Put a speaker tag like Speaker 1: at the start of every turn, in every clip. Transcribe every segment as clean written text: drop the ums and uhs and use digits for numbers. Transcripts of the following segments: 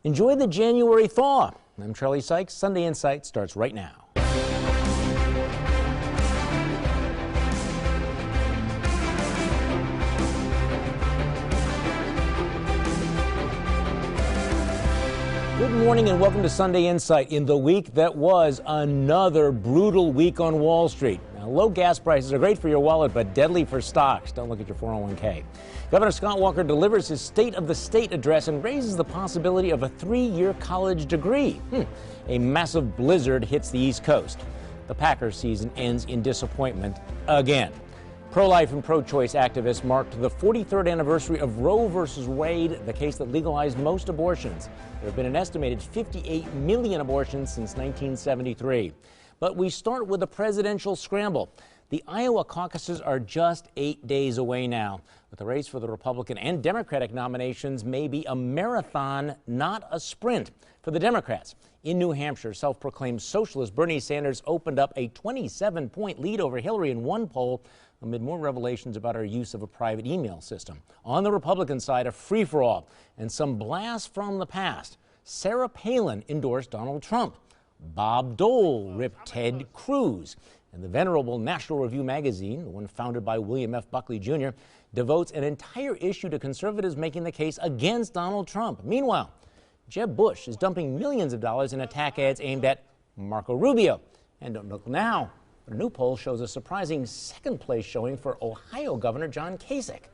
Speaker 1: Enjoy the January thaw. I'm Charlie Sykes. Sunday Insight starts right now. Good morning and welcome to Sunday Insight. In the week that was, another brutal week on Wall Street. Now, low gas prices are great for your wallet, but deadly for stocks. Don't look at your 401k. Governor Scott Walker delivers his State of the State address and raises the possibility of a 3-year college degree. A massive blizzard hits the East Coast. The Packers season ends in disappointment again. Pro-life and pro-choice activists marked the 43rd anniversary of Roe v. Wade, the case that legalized most abortions. There have been an estimated 58 million abortions since 1973. But we start with a presidential scramble. The Iowa caucuses are just 8 days away now. But the race for the Republican and Democratic nominations may be a marathon, not a sprint. For the Democrats, in New Hampshire, self-proclaimed socialist Bernie Sanders opened up a 27-point lead over Hillary in one poll amid more revelations about her use of a private email system. On the Republican side, a free-for-all and some blasts from the past. Sarah Palin endorsed Donald Trump. Bob Dole ripped Ted Cruz. And the venerable National Review magazine, the one founded by William F. Buckley Jr., devotes an entire issue to conservatives making the case against Donald Trump. Meanwhile, Jeb Bush is dumping millions of dollars in attack ads aimed at Marco Rubio. And don't look now, but a new poll shows a surprising second-place showing for Ohio Governor John Kasich.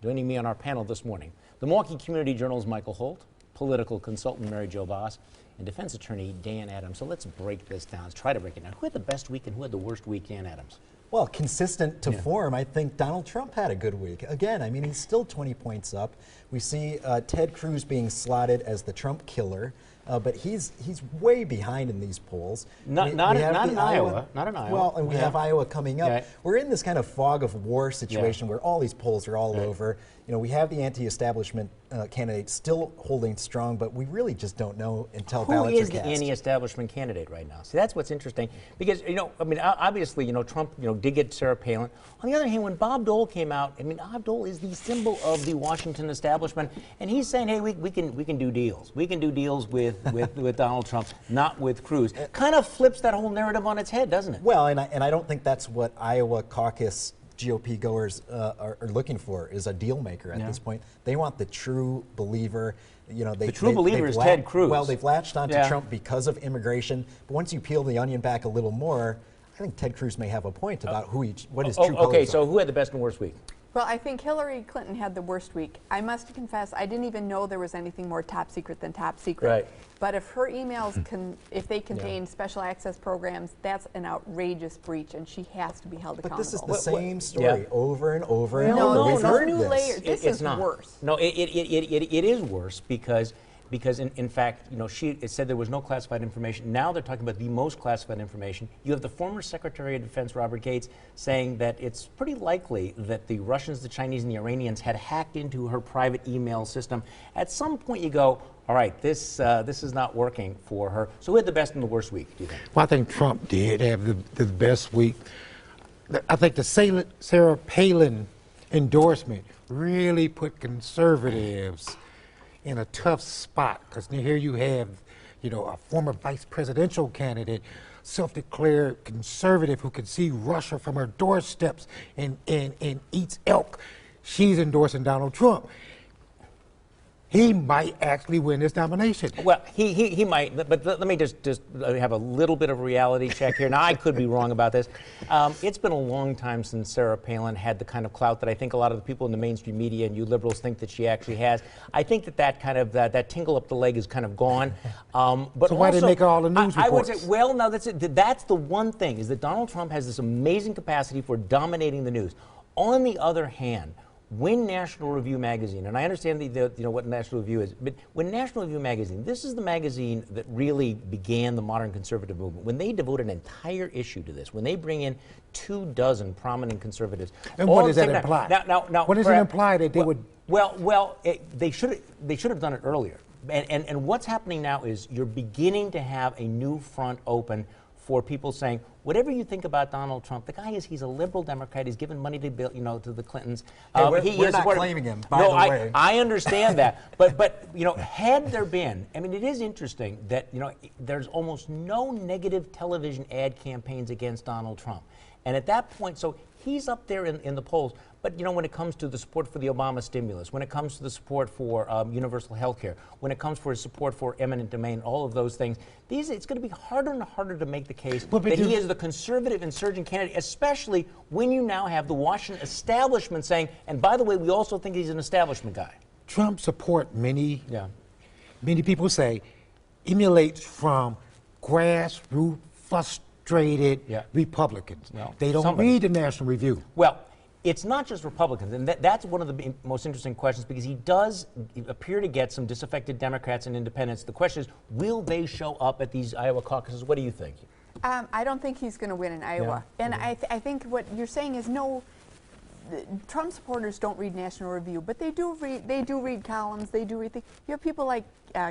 Speaker 1: Joining me on our panel this morning, the Milwaukee Community Journal's Mikel Holt, political consultant Mary Jo Baas, and defense attorney Dan Adams. So let's break this down. Let's try to break it down. Who had the best week and who had the worst week, Dan Adams?
Speaker 2: Well, consistent to form, I think Donald Trump had a good week. Again, I mean, he's still 20 points up. We see Ted Cruz being slotted as the Trump killer, but he's way behind in these polls.
Speaker 1: Not in Iowa.
Speaker 2: Well, and we have Iowa coming up. Yeah. We're in this kind of fog of war situation where all these polls are all over. You know, we have the anti-establishment candidate still holding strong, but we really just don't know until ballots are cast.
Speaker 1: Who is the anti-establishment candidate right now? See, that's what's interesting because, you know, I mean, obviously, you know, Trump, you know, did get Sarah Palin. On the other hand, when Bob Dole came out, I mean, Bob Dole is the symbol of the Washington establishment, and he's saying, hey, we can do deals. We can do deals with Donald Trump, not with Cruz. Kind of flips that whole narrative on its head, doesn't it?
Speaker 2: Well, and I don't think that's what Iowa caucus GOP goers are looking for, is a deal maker at this point. They want the true believer. You know,
Speaker 1: the true believer is Ted Cruz.
Speaker 2: Well, they've latched onto Trump because of immigration, but once you peel the onion back a little more, I think Ted Cruz may have a point about what his true colors
Speaker 1: Okay,
Speaker 2: are.
Speaker 1: so who had the best and worst week?
Speaker 3: Well, I think Hillary Clinton had the worst week. I must confess, I didn't even know there was anything more top secret than top secret.
Speaker 1: Right.
Speaker 3: But if her emails if they contain special access programs, that's an outrageous breach, and she has to be held accountable.
Speaker 2: But this is the same story over and over and over.
Speaker 3: No,
Speaker 2: We've heard
Speaker 3: new
Speaker 2: this.
Speaker 3: layers. This is
Speaker 1: not
Speaker 3: worse.
Speaker 1: No, it is worse because in fact, you know, it said there was no classified information. Now they're talking about the most classified information. You have the former Secretary of Defense, Robert Gates, saying that it's pretty likely that the Russians, the Chinese, and the Iranians had hacked into her private email system. At some point you go, all right, this is not working for her. So who had the best and the worst week, do you think?
Speaker 4: Well, I think Trump did have the best week. I think the Sarah Palin endorsement really put conservatives in a tough spot, because here you have, you know, a former vice presidential candidate, self-declared conservative who can see Russia from her doorsteps and eats elk. She's endorsing Donald Trump. He might actually win this nomination.
Speaker 1: Well, he might, but let me just have a little bit of a reality check here. Now, I could be wrong about this. It's been a long time since Sarah Palin had the kind of clout that I think a lot of the people in the mainstream media and you liberals think that she actually has. I think that kind of that tingle up the leg is kind of gone. But
Speaker 4: so why did they make all the news reports?
Speaker 1: I would say, well, no, that's the one thing, is that Donald Trump has this amazing capacity for dominating the news. On the other hand, when National Review magazine, and I understand you know what National Review is, but when National Review magazine, this is the magazine that really began the modern conservative movement. When they devote an entire issue to this, when they bring in 24 prominent conservatives,
Speaker 4: and what does that imply?
Speaker 1: Now,
Speaker 4: what does it imply that they would?
Speaker 1: Well, they should have done it earlier. And what's happening now is you're beginning to have a new front open for people saying, whatever you think about Donald Trump, the guy he's a liberal Democrat. He's given money to Bill, to the Clintons.
Speaker 2: Hey, we're not claiming him, by the way.
Speaker 1: I understand that, but had there been, I mean, it is interesting that there's almost no negative television ad campaigns against Donald Trump, and at that point, so he's up there in the polls. But when it comes to the support for the Obama stimulus, when it comes to the support for universal health care, when it comes for his support for eminent domain, all of those things, it's going to be harder and harder to make the case that he is the conservative insurgent candidate, especially when you now have the Washington establishment saying, and by the way, we also think he's an establishment guy.
Speaker 4: Trump support, many people say, emulates from grassroots frustrated Republicans.
Speaker 1: Well,
Speaker 4: they don't read the National Review.
Speaker 1: Well, it's not just Republicans, and that's one of the most interesting questions, because he does appear to get some disaffected Democrats and independents. The question is, will they show up at these Iowa caucuses? What do you think?
Speaker 3: I don't think he's going to win in Iowa. Yeah. And I think what you're saying is Trump supporters don't read National Review, but they do read columns. They do read things. You have people like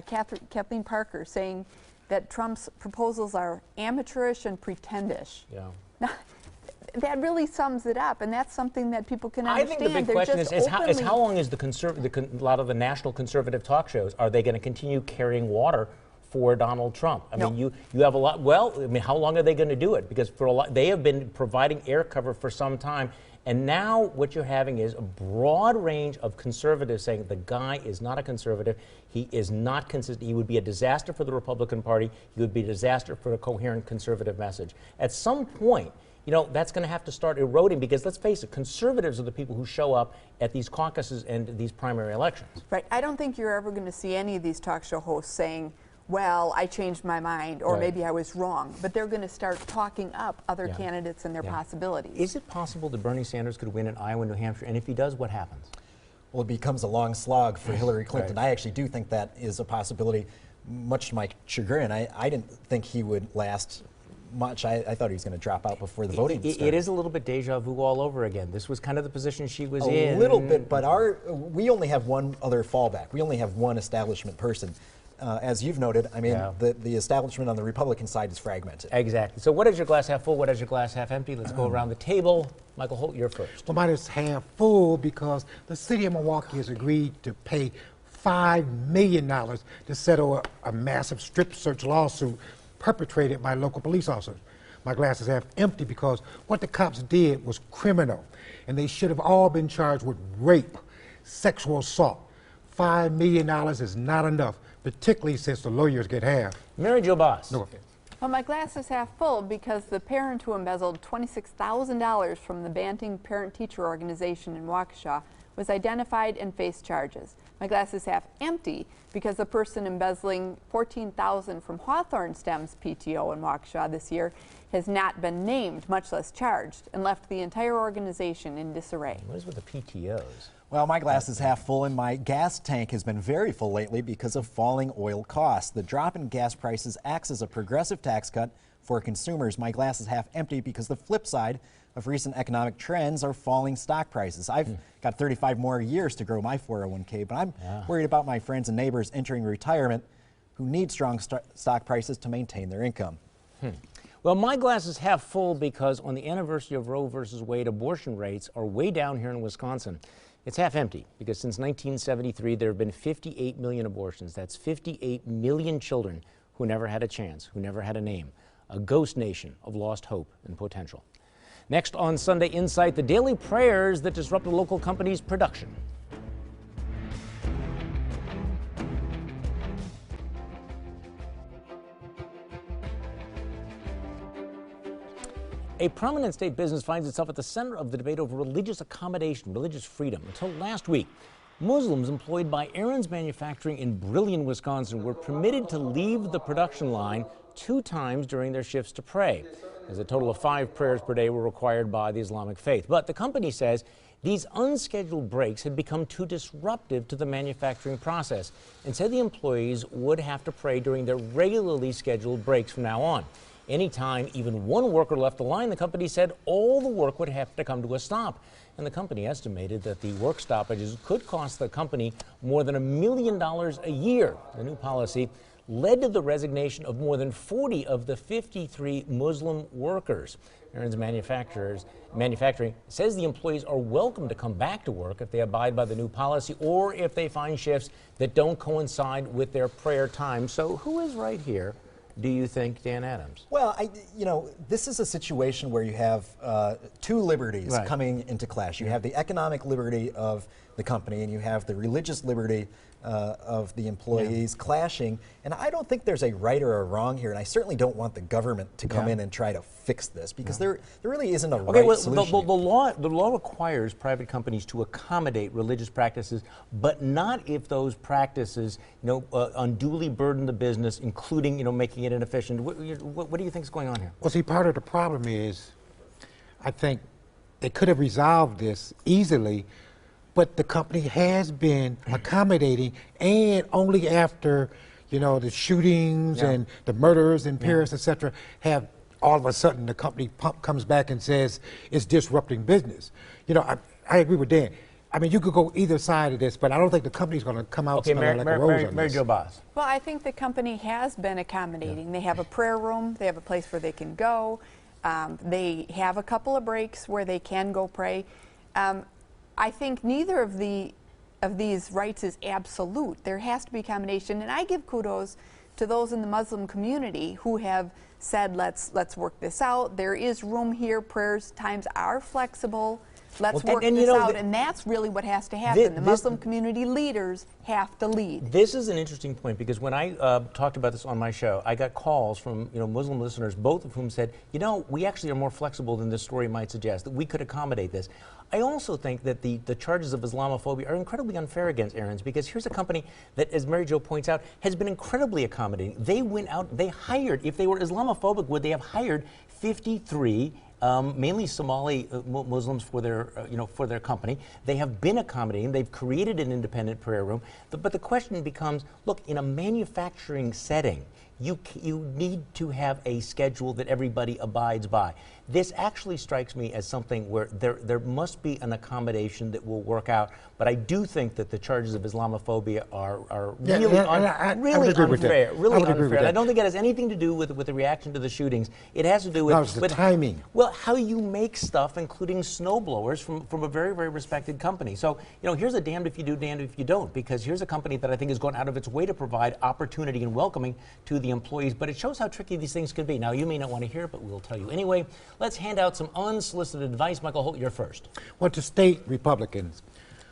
Speaker 3: Kathleen Parker saying that Trump's proposals are amateurish and pretendish.
Speaker 1: Yeah.
Speaker 3: Now, that really sums it up, and that's something that people can understand.
Speaker 1: I think the big question is how long is a lot of the national conservative talk shows, are they going to continue carrying water for Donald Trump? I mean, you have a lot. Well, I mean, how long are they going to do it? Because for a lot, they have been providing air cover for some time, and now what you're having is a broad range of conservatives saying the guy is not a conservative. He is not consistent. He would be a disaster for the Republican Party. He would be a disaster for a coherent conservative message. At some point, that's going to have to start eroding, because let's face it, conservatives are the people who show up at these caucuses and these primary elections.
Speaker 3: Right. I don't think you're ever going to see any of these talk show hosts saying, well, I changed my mind, or maybe I was wrong. But they're going to start talking up other candidates and their possibilities.
Speaker 1: Is it possible that Bernie Sanders could win in Iowa and New Hampshire? And if he does, what happens?
Speaker 2: Well, it becomes a long slog for Hillary Clinton. Right. I actually do think that is a possibility, much to my chagrin. I didn't think he would last much. I thought he was going to drop out before the voting started.
Speaker 1: It is a little bit deja vu all over again. This was kind of the position she was in.
Speaker 2: A little bit, but we only have one other fallback. We only have one establishment person. As you've noted, I mean, the establishment on the Republican side is fragmented.
Speaker 1: Exactly. So what is your glass half full? What is your glass half empty? Let's go around the table. Michael Holt, you're first.
Speaker 4: Well, mine is half full because the city of Milwaukee has agreed to pay $5 million to settle a massive strip search lawsuit perpetrated by local police officers. My glass is half empty because what the cops did was criminal, and they should have all been charged with rape, sexual assault. $5 million is not enough, particularly since the lawyers get half.
Speaker 1: Mary Jo Baas.
Speaker 4: No offense.
Speaker 3: Well, my glass is half full because the parent who embezzled $26,000 from the Banting Parent-Teacher Organization in Waukesha was identified and faced charges. My glass is half empty because the person embezzling $14,000 from Hawthorne STEM's PTO in Waukesha this year has not been named, much less charged, and left the entire organization in disarray.
Speaker 1: What is with the PTOs?
Speaker 2: Well, my glass is half full, and my gas tank has been very full lately because of falling oil costs. The drop in gas prices acts as a progressive tax cut for consumers. My glass is half empty because the flip side of recent economic trends are falling stock prices. I've got 35 more years to grow my 401k, but I'm worried about my friends and neighbors entering retirement who need strong stock prices to maintain their income.
Speaker 1: Well, my glass is half full because on the anniversary of Roe versus Wade, abortion rates are way down here in Wisconsin. It's half empty because since 1973, there have been 58 million abortions. That's 58 million children who never had a chance, who never had a name. A ghost nation of lost hope and potential. Next on Sunday Insight, the daily prayers that disrupt a local company's production. A prominent state business finds itself at the center of the debate over religious accommodation, religious freedom. Until last week, Muslims employed by Aaron's Manufacturing in Brillion, Wisconsin were permitted to leave the production line 2 times during their shifts to pray, as a total of 5 prayers per day were required by the Islamic faith. But the company says these unscheduled breaks had become too disruptive to the manufacturing process and said the employees would have to pray during their regularly scheduled breaks from now on. Anytime even one worker left the line, the company said all the work would have to come to a stop. And the company estimated that the work stoppages could cost the company more than $1 million a year. The new policy led to the resignation of more than 40 of the 53 Muslim workers. Aaron's Manufacturing says the employees are welcome to come back to work if they abide by the new policy or if they find shifts that don't coincide with their prayer time. So who is right here, do you think, Dan Adams?
Speaker 2: Well, this is a situation where you have two liberties coming into clash. You have the economic liberty of the company and you have the religious liberty of the employees clashing. And I don't think there's a right or a wrong here, and I certainly don't want the government to come in and try to fix this, because there really isn't a solution.
Speaker 1: The law requires private companies to accommodate religious practices, but not if those practices unduly burden the business, including making it inefficient. What do you think is going on here?
Speaker 4: Well, see, part of the problem is, I think they could have resolved this easily, but the company has been accommodating, and only after, the shootings and the murders in Paris, etc., have all of a sudden the company comes back and says it's disrupting business. I agree with Dan. I mean, you could go either side of this, but I don't think the company's going to come out smelling like a rose on this.
Speaker 1: Jo Baas.
Speaker 3: Well, I think the company has been accommodating. They have a prayer room. They have a place where they can go. They have a couple of breaks where they can go pray. I think neither of these rights is absolute. There has to be accommodation, and I give kudos to those in the Muslim community who have said, let's work this out. There is room here. Prayers times are flexible. Let's work this out, and that's really what has to happen. The Muslim community leaders have to lead.
Speaker 1: This is an interesting point, because when I talked about this on my show, I got calls from Muslim listeners, both of whom said, we actually are more flexible than this story might suggest, that we could accommodate this. I also think that the charges of Islamophobia are incredibly unfair against Aaron's, because here's a company that, as Mary Jo points out, has been incredibly accommodating. They went out, they hired, if they were Islamophobic, would they have hired 53 mainly Somali Muslims for their company? They have been accommodating. They've created an independent prayer room. But the question becomes, look, in a manufacturing setting, you need to have a schedule that everybody abides by. This actually strikes me as something where there must be an accommodation that will work out. But I do think that the charges of Islamophobia are really unfair. Really unfair. And I don't think it has anything to do with the reaction to the shootings. It has to do with
Speaker 4: the timing.
Speaker 1: Well, how you make stuff, including snowblowers, from a very, very respected company. So, here's a damned if you do, damned if you don't, because here's a company that I think has gone out of its way to provide opportunity and welcoming to the employees. But it shows how tricky these things can be. Now, you may not want to hear it, but we'll tell you anyway. Let's hand out some unsolicited advice. Michael Holt, you're first.
Speaker 4: Well, to state Republicans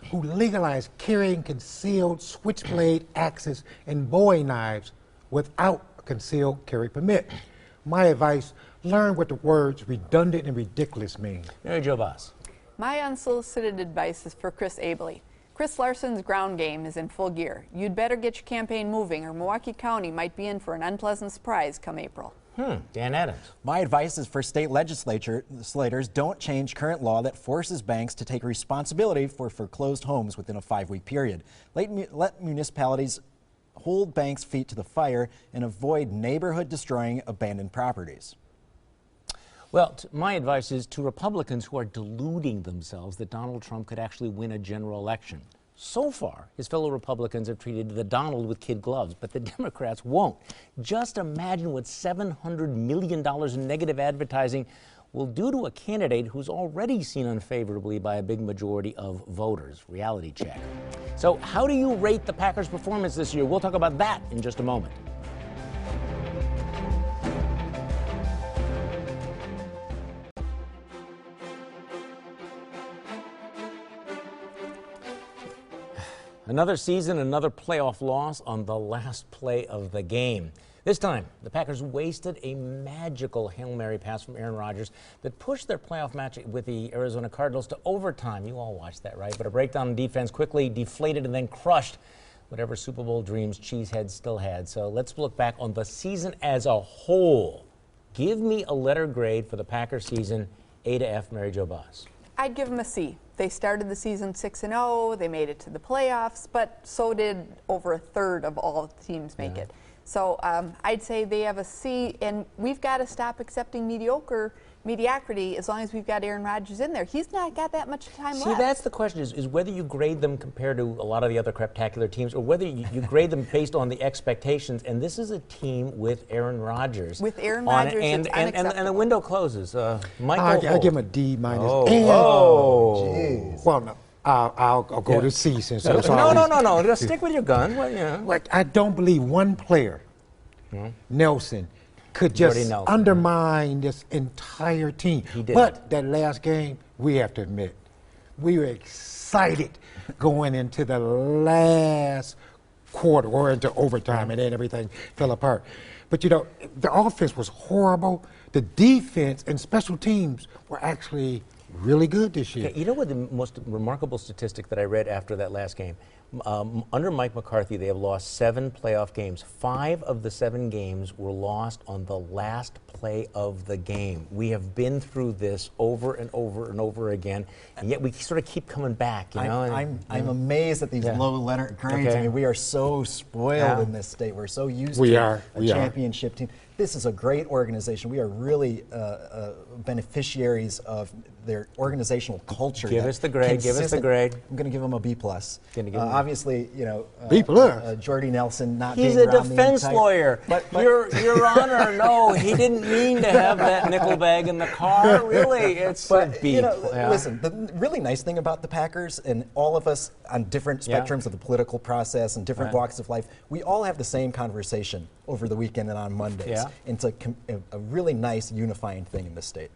Speaker 4: who legalize carrying concealed switchblade axes and Bowie knives without a concealed carry permit. My advice, learn what the words redundant and ridiculous mean.
Speaker 1: Mary Jo Baas.
Speaker 3: My unsolicited advice is for Chris Abele. Chris Larson's ground game is in full gear. You'd better get your campaign moving, or Milwaukee County might be in for an unpleasant surprise come April.
Speaker 1: Dan Adams.
Speaker 2: My advice is for state legislators, don't change current law that forces banks to take responsibility for foreclosed homes within a 5-week period. Let municipalities hold banks' feet to the fire and avoid neighborhood-destroying abandoned properties.
Speaker 1: Well, my advice is to Republicans who are deluding themselves that Donald Trump could actually win a general election. So far, his fellow Republicans have treated the Donald with kid gloves, but the Democrats won't. Just imagine what $700 million in negative advertising will do to a candidate who's already seen unfavorably by a big majority of voters. Reality check. So how do you rate the Packers' performance this year? We'll talk about that in just a moment. Another season, another playoff loss on the last play of the game. This time, the Packers wasted a magical Hail Mary pass from Aaron Rodgers that pushed their playoff match with the Arizona Cardinals to overtime. You all watched that, right? But a breakdown in defense quickly deflated and then crushed whatever Super Bowl dreams Cheesehead still had. So let's look back on the season as a whole. Give me a letter grade for the Packers season, A to F, Mary Jo Baas.
Speaker 3: I'd give them a C. They started the season 6-0. They made it to the playoffs, but so did over a third of all teams make it. So I'd say they have a C, and we've got to stop accepting mediocre mediocrity as long as we've got Aaron Rodgers in there. He's not got that much time left.
Speaker 1: See, that's the question, is whether you grade them compared to a lot of the other craptacular teams, or whether you grade them based on the expectations. And this is a team with Aaron Rodgers.
Speaker 3: With Aaron Rodgers,
Speaker 1: and the window closes. Michael
Speaker 4: I'll
Speaker 1: Holt.
Speaker 4: give him a D minus.
Speaker 2: Jeez.
Speaker 4: Well, no, I'll go to C since it's
Speaker 1: No. Just stick with your gun. Well, yeah.
Speaker 4: Like, I don't believe one player, Nelson, could
Speaker 1: Jordy
Speaker 4: just
Speaker 1: Nelson.
Speaker 4: undermine this entire team.
Speaker 1: He did.
Speaker 4: But that last game, we have to admit, we were excited going into the last quarter or into overtime, and then everything fell apart. But, you know, the offense was horrible. The defense and special teams were actually really good this year.
Speaker 1: Okay, you know what the most remarkable statistic that I read after that last game? Under Mike McCarthy, they have lost 7 playoff games. 5 of the 7 games were lost on the last play of the game. We have been through this over and over and over again, and yet we sort of keep coming back. You know?
Speaker 2: I'm amazed at these low letter grades.
Speaker 1: Okay.
Speaker 2: I mean, we are so spoiled in this state. We're so used
Speaker 4: We
Speaker 2: to
Speaker 4: are.
Speaker 2: a championship team. This is a great organization. We are really beneficiaries of their organizational culture.
Speaker 1: Give us the grade. Give us the grade.
Speaker 2: I'm going to give them a B+. Obviously, you know,
Speaker 4: B+.
Speaker 2: Jordy Nelson not
Speaker 1: He's
Speaker 2: being
Speaker 1: a
Speaker 2: around the
Speaker 1: defense
Speaker 2: entire-
Speaker 1: lawyer.
Speaker 2: But
Speaker 1: Your Honor, no, he didn't mean to have that nickel bag in the car. Really, it's a
Speaker 2: But,
Speaker 1: beep.
Speaker 2: you know, listen, the really nice thing about the Packers, and all of us on different spectrums of the political process and different walks of life, we all have the same conversation over the weekend and on Mondays.
Speaker 1: Yeah.
Speaker 2: And it's a really nice unifying thing in the state.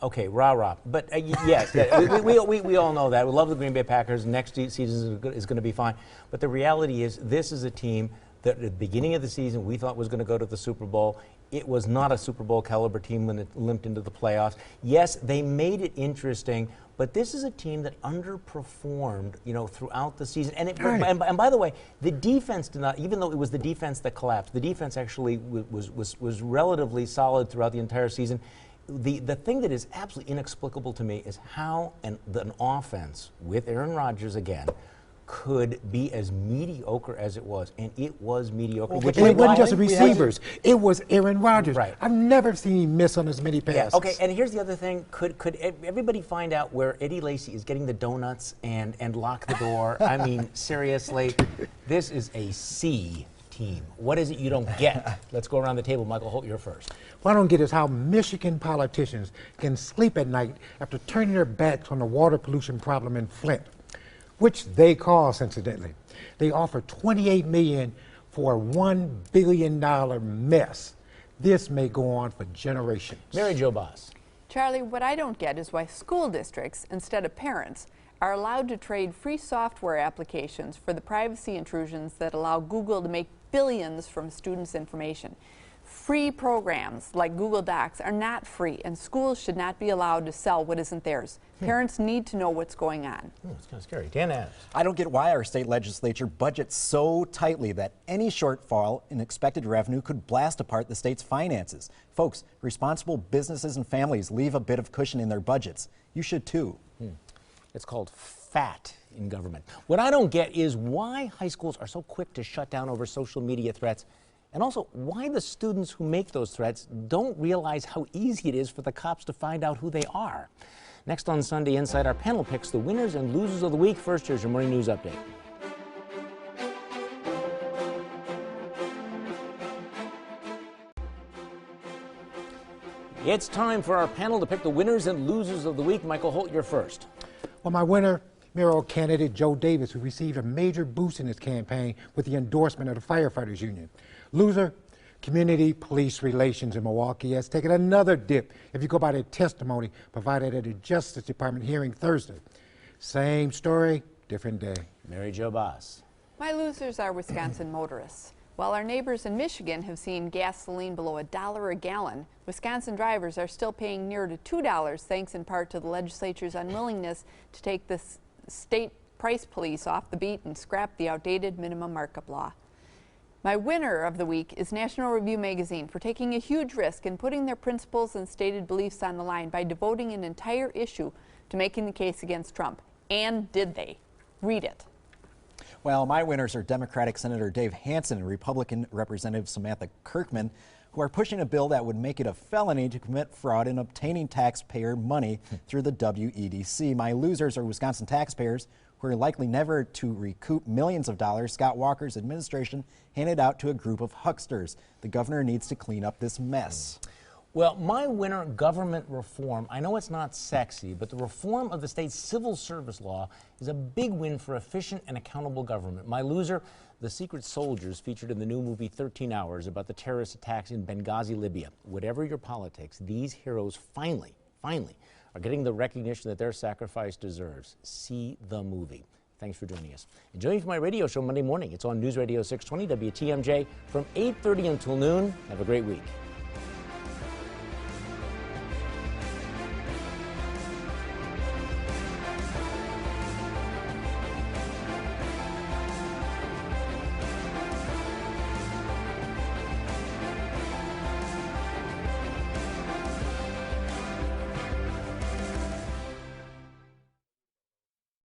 Speaker 1: Okay, rah-rah. But yes, we all know that. We love the Green Bay Packers. Next season is going to be fine. But the reality is this is a team that at the beginning of the season we thought was going to go to the Super Bowl. It was not a Super Bowl caliber team when it limped into the playoffs. Yes, they made it interesting, but this is a team that underperformed, you know, throughout the season. And, and by the way, the defense did not, even though it was the defense that collapsed, the defense actually was relatively solid throughout the entire season. The thing that is absolutely inexplicable to me is how an offense with Aaron Rodgers again could be as mediocre as it was, and it was mediocre.
Speaker 4: And it wasn't just the receivers; it was Aaron Rodgers.
Speaker 1: Right.
Speaker 4: I've never seen him miss on as many passes.
Speaker 1: Yeah, okay, and here's the other thing: could everybody find out where Eddie Lacy is getting the donuts and lock the door? I mean, seriously, this is a C team. What is it you don't get? Let's go around the table. Michael Holt, you're first.
Speaker 4: What I don't get is how Michigan politicians can sleep at night after turning their backs on the water pollution problem in Flint, which they caused, incidentally. They offered $28 million for a $1 billion mess. This may go on for generations.
Speaker 1: Mary Jo Baas.
Speaker 3: Charlie, what I don't get is why school districts, instead of parents, are allowed to trade free software applications for the privacy intrusions that allow Google to make billions from students' information. Free programs like Google Docs are not free, and schools should not be allowed to sell what isn't theirs. Parents need to know what's going on.
Speaker 1: It's kind of scary. Dan Adams.
Speaker 2: I don't get why our state legislature budgets so tightly that any shortfall in expected revenue could blast apart the state's finances. Folks, responsible businesses and families leave a bit of cushion in their budgets. You should too.
Speaker 1: It's called fat in government. What I don't get is why high schools are so quick to shut down over social media threats, and also why the students who make those threats don't realize how easy it is for the cops to find out who they are. Next on Sunday Insight, our panel picks the winners and losers of the week. First, here's your morning news update. It's time for our panel to pick the winners and losers of the week. Michael Holt, you're first.
Speaker 4: Well, my winner, mayoral candidate Joe Davis, who received a major boost in his campaign with the endorsement of the Firefighters Union. Loser, Community Police Relations in Milwaukee has taken another dip if you go by the testimony provided at the Justice Department hearing Thursday. Same story, different day.
Speaker 1: Mary Jo Baas.
Speaker 3: My losers are Wisconsin motorists. While our neighbors in Michigan have seen gasoline below $1 a gallon, Wisconsin drivers are still paying near to $2, thanks in part to the legislature's unwillingness to take the state price police off the beat and scrap the outdated minimum markup law. My winner of the week is National Review magazine for taking a huge risk and putting their principles and stated beliefs on the line by devoting an entire issue to making the case against Trump. And did they? Read it. Well,
Speaker 2: my winners are Democratic Senator Dave Hansen and Republican Representative Samantha Kirkman, who are pushing a bill that would make it a felony to commit fraud in obtaining taxpayer money through the WEDC. My losers are Wisconsin taxpayers who are likely never to recoup millions of dollars Scott Walker's administration handed out to a group of hucksters. The governor needs to clean up this mess.
Speaker 1: Well, my winner, government reform. I know it's not sexy, but the reform of the state's civil service law is a big win for efficient and accountable government. My loser, the secret soldiers featured in the new movie 13 Hours about the terrorist attacks in Benghazi, Libya. Whatever your politics, these heroes finally are getting the recognition that their sacrifice deserves. See the movie. Thanks for joining us. And join me for my radio show Monday morning. It's on News Radio 620 WTMJ from 8:30 until noon. Have a great week.